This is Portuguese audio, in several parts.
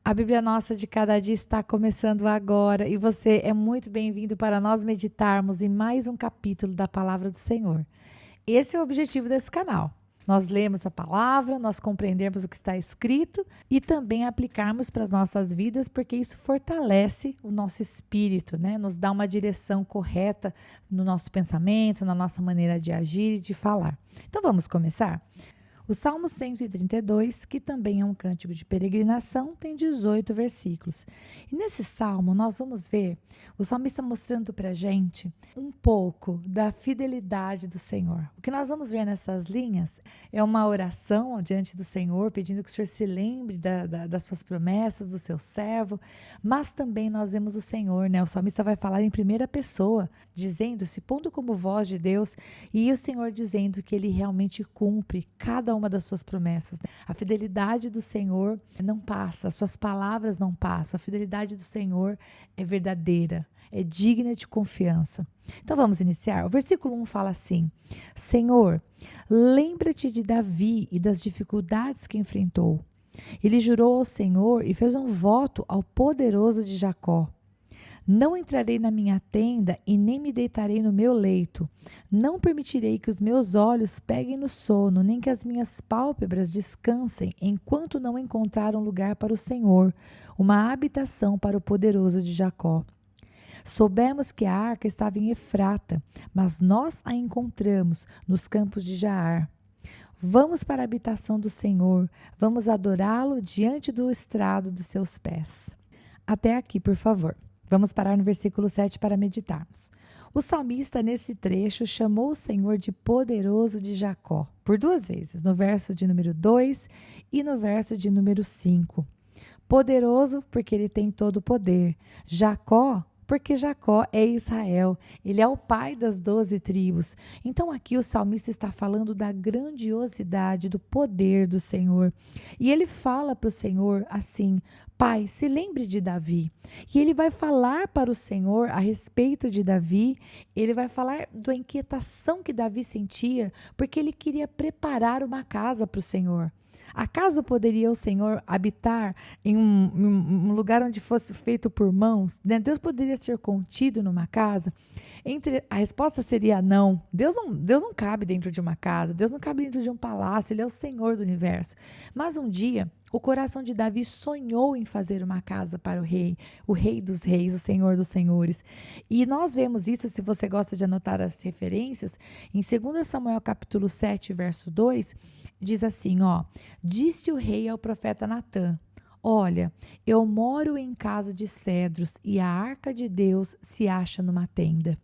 A Bíblia Nossa de Cada Dia está começando agora e você é muito bem-vindo para nós meditarmos em mais um capítulo da Palavra do Senhor. Esse é o objetivo desse canal. Nós lemos a palavra, nós compreendemos o que está escrito e também aplicarmos para as nossas vidas, porque isso fortalece o nosso espírito, né? Nos dá uma direção correta no nosso pensamento, na nossa maneira de agir e de falar. Então vamos começar? O Salmo 132, que também é um cântico de peregrinação, tem 18 versículos. E nesse salmo nós vamos ver o salmista mostrando para a gente um pouco da fidelidade do Senhor. O que nós vamos ver nessas linhas é uma oração diante do Senhor, pedindo que o Senhor se lembre das suas promessas, do seu servo, mas também nós vemos o Senhor, né? O salmista vai falar em primeira pessoa, dizendo, se pondo como voz de Deus, e o Senhor dizendo que ele realmente cumpre cada uma das suas promessas. A fidelidade do Senhor não passa, as suas palavras não passam. A fidelidade do Senhor é verdadeira, é digna de confiança. Então vamos iniciar. O versículo 1 fala assim: Senhor, lembra-te de Davi e das dificuldades que enfrentou. Ele jurou ao Senhor e fez um voto ao poderoso de Jacó. Não entrarei na minha tenda e nem me deitarei no meu leito. Não permitirei que os meus olhos peguem no sono, nem que as minhas pálpebras descansem, enquanto não encontrar um lugar para o Senhor, uma habitação para o poderoso de Jacó. Soubemos que a arca estava em Efrata, mas nós a encontramos nos campos de Jaar. Vamos para a habitação do Senhor, vamos adorá-lo diante do estrado dos seus pés. Até aqui, por favor. Vamos parar no versículo 7 para meditarmos. O salmista, nesse trecho, chamou o Senhor de poderoso de Jacó, por duas vezes, no verso de número 2 e no verso de número 5. Poderoso, porque ele tem todo o poder. Jacó, porque Jacó é Israel, ele é o pai das 12 tribos. Então aqui o salmista está falando da grandiosidade, do poder do Senhor. E ele fala para o Senhor assim: Pai, se lembre de Davi. E ele vai falar para o Senhor a respeito de Davi, ele vai falar da inquietação que Davi sentia, porque ele queria preparar uma casa para o Senhor. Acaso poderia o Senhor habitar em um lugar onde fosse feito por mãos? Né? Deus poderia ser contido numa casa? A resposta seria não. Deus não cabe dentro de uma casa, Deus não cabe dentro de um palácio, Ele é o Senhor do universo. Mas um dia, o coração de Davi sonhou em fazer uma casa para o rei dos reis, o Senhor dos senhores. E nós vemos isso, se você gosta de anotar as referências, em 2 Samuel capítulo 7, verso 2, diz assim, disse o rei ao profeta Natã: Olha, eu moro em casa de cedros e a arca de Deus se acha numa tenda.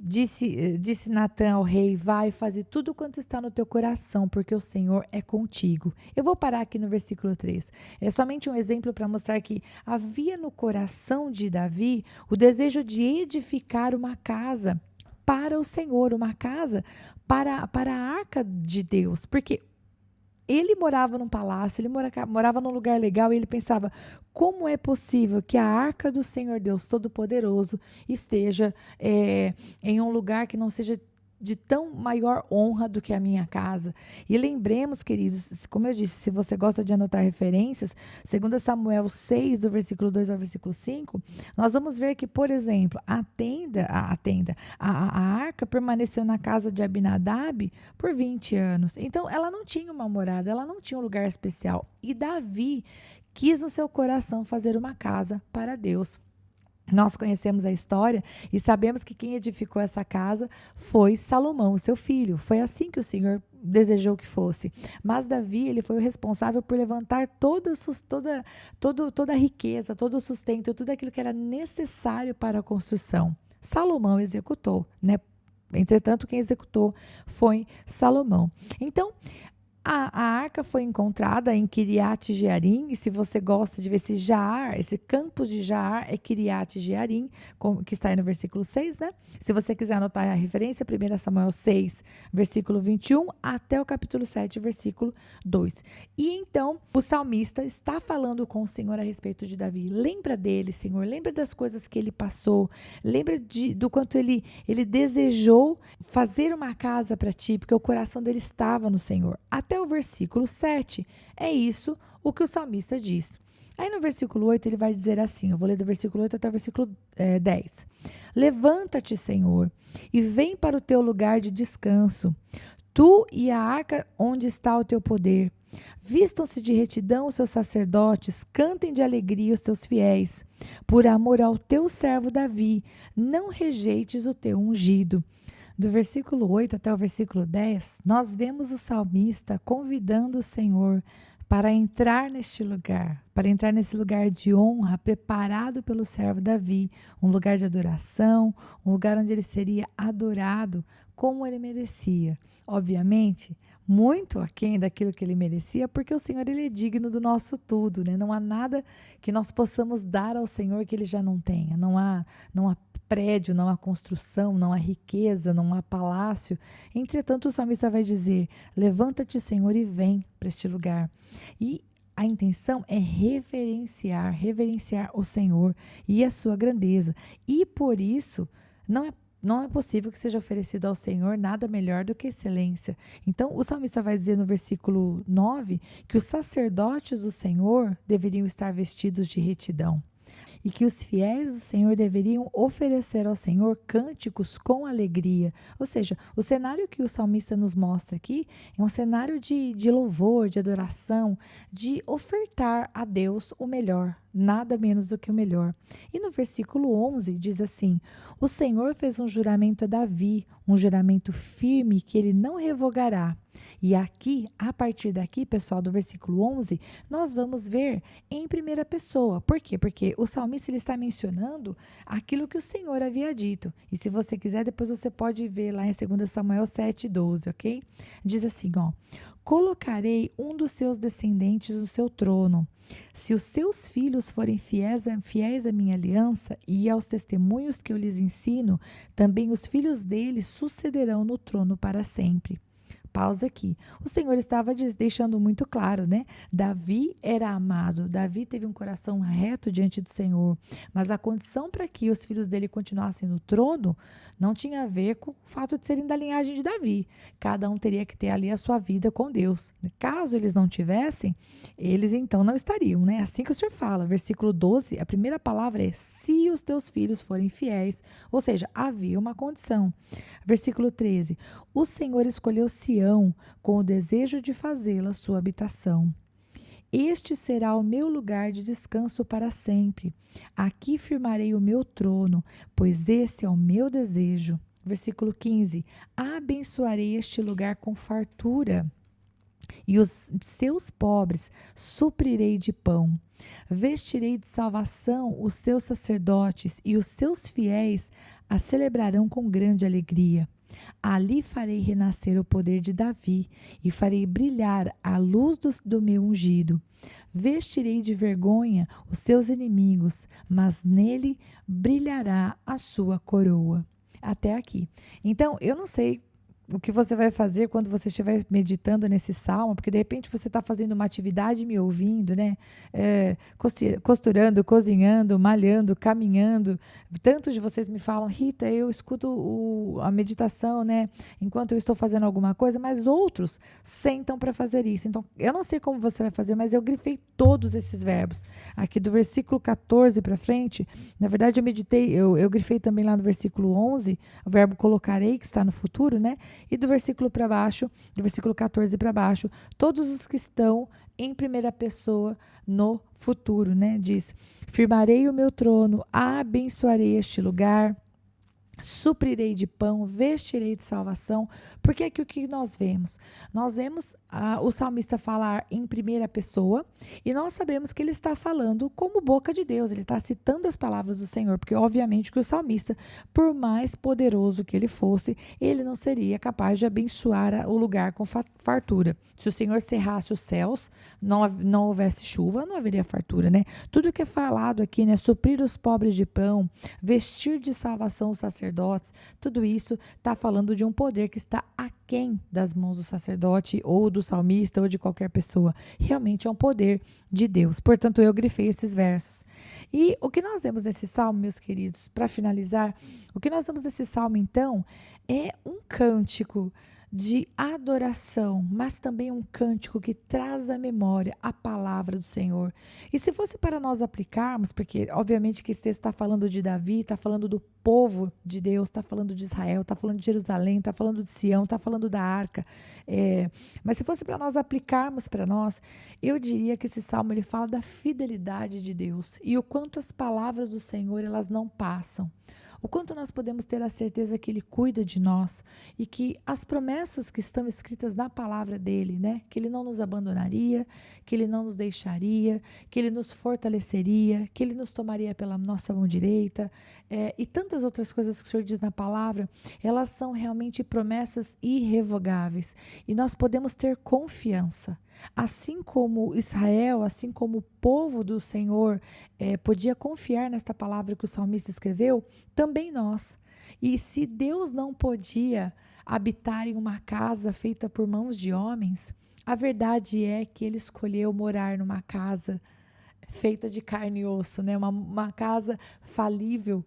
Disse Natã ao rei: vai, faze tudo quanto está no teu coração, porque o Senhor é contigo. Eu vou parar aqui no versículo 3. É somente um exemplo para mostrar que havia no coração de Davi o desejo de edificar uma casa para o Senhor, uma casa para a arca de Deus, porque ele morava num palácio, ele morava num lugar legal e ele pensava: como é possível que a arca do Senhor Deus Todo-Poderoso esteja em um lugar que não seja de tão maior honra do que a minha casa? E lembremos, queridos, como eu disse, se você gosta de anotar referências, 2 Samuel 6, do versículo 2 ao versículo 5, nós vamos ver que, por exemplo, a arca permaneceu na casa de Abinadab por 20 anos. Então, ela não tinha uma morada, ela não tinha um lugar especial. E Davi quis no seu coração fazer uma casa para Deus. Nós conhecemos a história e sabemos que quem edificou essa casa foi Salomão, o seu filho. Foi assim que o Senhor desejou que fosse. Mas Davi, ele foi o responsável por levantar toda a riqueza, todo o sustento, tudo aquilo que era necessário para a construção. Salomão executou, né? Entretanto, quem executou foi Salomão. Então, a arca foi encontrada em Kiriat Jearim, e se você gosta de ver esse campus de Jaar é Kiriat Jearim, que está aí no versículo 6, né? Se você quiser anotar a referência, 1 Samuel 6, versículo 21, até o capítulo 7, versículo 2. E então, o salmista está falando com o Senhor a respeito de Davi. Lembra dele, Senhor, lembra das coisas que ele passou, lembra do quanto ele desejou fazer uma casa para ti, porque o coração dele estava no Senhor. Até o versículo 7, é isso o que o salmista diz. Aí no versículo 8 ele vai dizer assim, eu vou ler do versículo 8 até o versículo 10. Levanta-te, Senhor, e vem para o teu lugar de descanso, tu e a arca onde está o teu poder. Vistam-se de retidão os seus sacerdotes, cantem de alegria os teus fiéis. Por amor ao teu servo Davi, não rejeites o teu ungido. Do versículo 8 até o versículo 10, nós vemos o salmista convidando o Senhor para entrar neste lugar, para entrar nesse lugar de honra preparado pelo servo Davi, um lugar de adoração, um lugar onde ele seria adorado como ele merecia. Obviamente, muito aquém daquilo que ele merecia, porque o Senhor ele é digno do nosso tudo, né? Não há nada que nós possamos dar ao Senhor que ele já não tenha. Não há prédio, não há construção, não há riqueza, não há palácio. Entretanto, o salmista vai dizer: levanta-te, Senhor, e vem para este lugar. E a intenção é reverenciar o Senhor e a sua grandeza. E por isso, não é possível que seja oferecido ao Senhor nada melhor do que excelência. Então, o salmista vai dizer no versículo 9 que os sacerdotes do Senhor deveriam estar vestidos de retidão e que os fiéis do Senhor deveriam oferecer ao Senhor cânticos com alegria. Ou seja, o cenário que o salmista nos mostra aqui é um cenário de louvor, de adoração, de ofertar a Deus o melhor, nada menos do que o melhor. E no versículo 11 diz assim: o Senhor fez um juramento a Davi, um juramento firme que ele não revogará. E aqui, a partir daqui, pessoal, do versículo 11, nós vamos ver em primeira pessoa. Por quê? Porque o salmista ele está mencionando aquilo que o Senhor havia dito. E se você quiser, depois você pode ver lá em 2 Samuel 7:12, ok? Diz assim, ó: colocarei um dos seus descendentes no seu trono. Se os seus filhos forem fiéis à minha aliança e aos testemunhos que eu lhes ensino, também os filhos deles sucederão no trono para sempre. Pausa aqui. O Senhor estava deixando muito claro, né? Davi era amado, Davi teve um coração reto diante do Senhor, mas a condição para que os filhos dele continuassem no trono não tinha a ver com o fato de serem da linhagem de Davi. Cada um teria que ter ali a sua vida com Deus. Caso eles não tivessem, eles então não estariam, né? Assim que o Senhor fala, versículo 12, a primeira palavra é: se os teus filhos forem fiéis, ou seja, havia uma condição. Versículo 13, o Senhor escolheu Sião com o desejo de fazê-la sua habitação. Este será o meu lugar de descanso para sempre. Aqui firmarei o meu trono, pois esse é o meu desejo. Versículo 15, abençoarei este lugar com fartura, e os seus pobres suprirei de pão. Vestirei de salvação os seus sacerdotes, e os seus fiéis a celebrarão com grande alegria. Ali farei renascer o poder de Davi e farei brilhar a luz do meu ungido. Vestirei de vergonha os seus inimigos, mas nele brilhará a sua coroa. Até aqui. Então, eu não sei o que você vai fazer quando você estiver meditando nesse salmo, porque de repente você está fazendo uma atividade me ouvindo, né? Costurando, cozinhando, malhando, caminhando. Tantos de vocês me falam: Rita, eu escuto a meditação, né? Enquanto eu estou fazendo alguma coisa, mas outros sentam para fazer isso. Então, eu não sei como você vai fazer, mas eu grifei todos esses verbos. Aqui do versículo 14 para frente, na verdade eu grifei também lá no versículo 11, o verbo colocarei, que está no futuro, né? E do versículo para baixo, do versículo 14 para baixo, todos os que estão em primeira pessoa no futuro, né? Diz: firmarei o meu trono, abençoarei este lugar, suprirei de pão, vestirei de salvação. Porque aqui o que nós vemos? Nós vemos o salmista falar em primeira pessoa e nós sabemos que ele está falando como boca de Deus, ele está citando as palavras do Senhor, porque obviamente que o salmista, por mais poderoso que ele fosse, ele não seria capaz de abençoar o lugar com fartura. Se o Senhor cerrasse os céus, não houvesse chuva, não haveria fartura, né? Tudo que é falado aqui, né? Suprir os pobres de pão, vestir de salvação os sacerdotes, tudo isso está falando de um poder que está aquém das mãos do sacerdote ou do salmista ou de qualquer pessoa. Realmente é um poder de Deus. Portanto, eu grifei esses versos. E o que nós vemos nesse salmo, meus queridos, para finalizar, o que nós vemos nesse salmo, então, é um cântico de adoração, mas também um cântico que traz à memória a palavra do Senhor. E se fosse para nós aplicarmos, porque obviamente que esse texto está falando de Davi, está falando do povo de Deus, está falando de Israel, está falando de Jerusalém, está falando de Sião, está falando da arca. Mas se fosse para nós aplicarmos para nós, eu diria que esse salmo ele fala da fidelidade de Deus e o quanto as palavras do Senhor elas não passam. O quanto nós podemos ter a certeza que Ele cuida de nós e que as promessas que estão escritas na palavra dEle, né? Que Ele não nos abandonaria, que Ele não nos deixaria, que Ele nos fortaleceria, que Ele nos tomaria pela nossa mão direita, e tantas outras coisas que o Senhor diz na palavra, elas são realmente promessas irrevogáveis e nós podemos ter confiança. Assim como Israel, assim como o povo do Senhor podia confiar nesta palavra que o salmista escreveu, também nós. E se Deus não podia habitar em uma casa feita por mãos de homens, a verdade é que Ele escolheu morar numa casa feita de carne e osso, né? Uma casa falível,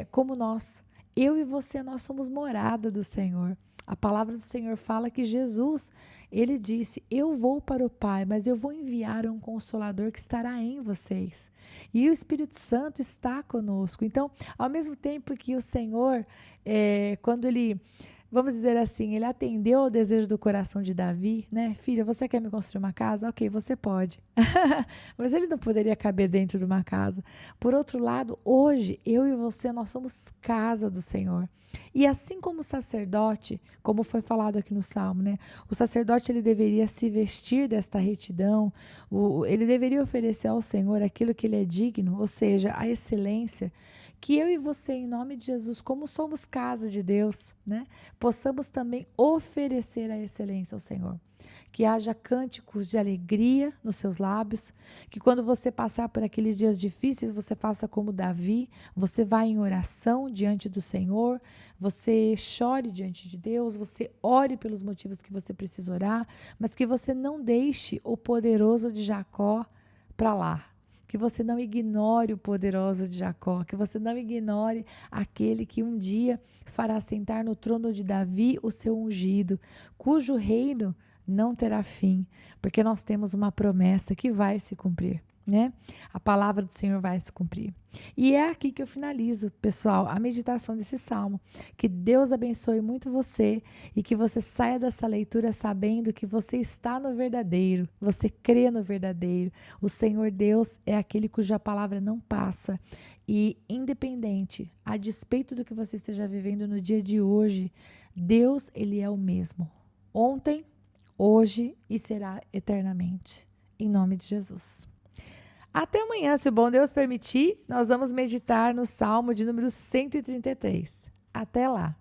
como nós. Eu e você, nós somos morada do Senhor. A palavra do Senhor fala que Jesus, ele disse, eu vou para o Pai, mas eu vou enviar um Consolador que estará em vocês. E o Espírito Santo está conosco. Então, ao mesmo tempo que o Senhor, quando ele, vamos dizer assim, ele atendeu ao desejo do coração de Davi, né? Filha, você quer me construir uma casa? Ok, você pode. Mas ele não poderia caber dentro de uma casa. Por outro lado, hoje, eu e você, nós somos casa do Senhor. E assim como o sacerdote, como foi falado aqui no Salmo, né? O sacerdote ele deveria se vestir desta retidão, ele deveria oferecer ao Senhor aquilo que ele é digno, ou seja, a excelência, que eu e você, em nome de Jesus, como somos casa de Deus, né? Possamos também oferecer a excelência ao Senhor. Que haja cânticos de alegria nos seus lábios, que quando você passar por aqueles dias difíceis, você faça como Davi, você vá em oração diante do Senhor, você chore diante de Deus, você ore pelos motivos que você precisa orar, mas que você não deixe o poderoso de Jacó para lá. Que você não ignore o poderoso de Jacó, que você não ignore aquele que um dia fará sentar no trono de Davi o seu ungido, cujo reino não terá fim, porque nós temos uma promessa que vai se cumprir, né? A palavra do Senhor vai se cumprir. E é aqui que eu finalizo, pessoal, a meditação desse salmo. Que Deus abençoe muito você e que você saia dessa leitura sabendo que você está no verdadeiro, você crê no verdadeiro. O Senhor Deus é aquele cuja palavra não passa. E independente, a despeito do que você esteja vivendo no dia de hoje, Deus, ele é o mesmo. Ontem, hoje e será eternamente. Em nome de Jesus. Até amanhã, se o bom Deus permitir, nós vamos meditar no Salmo de número 133. Até lá.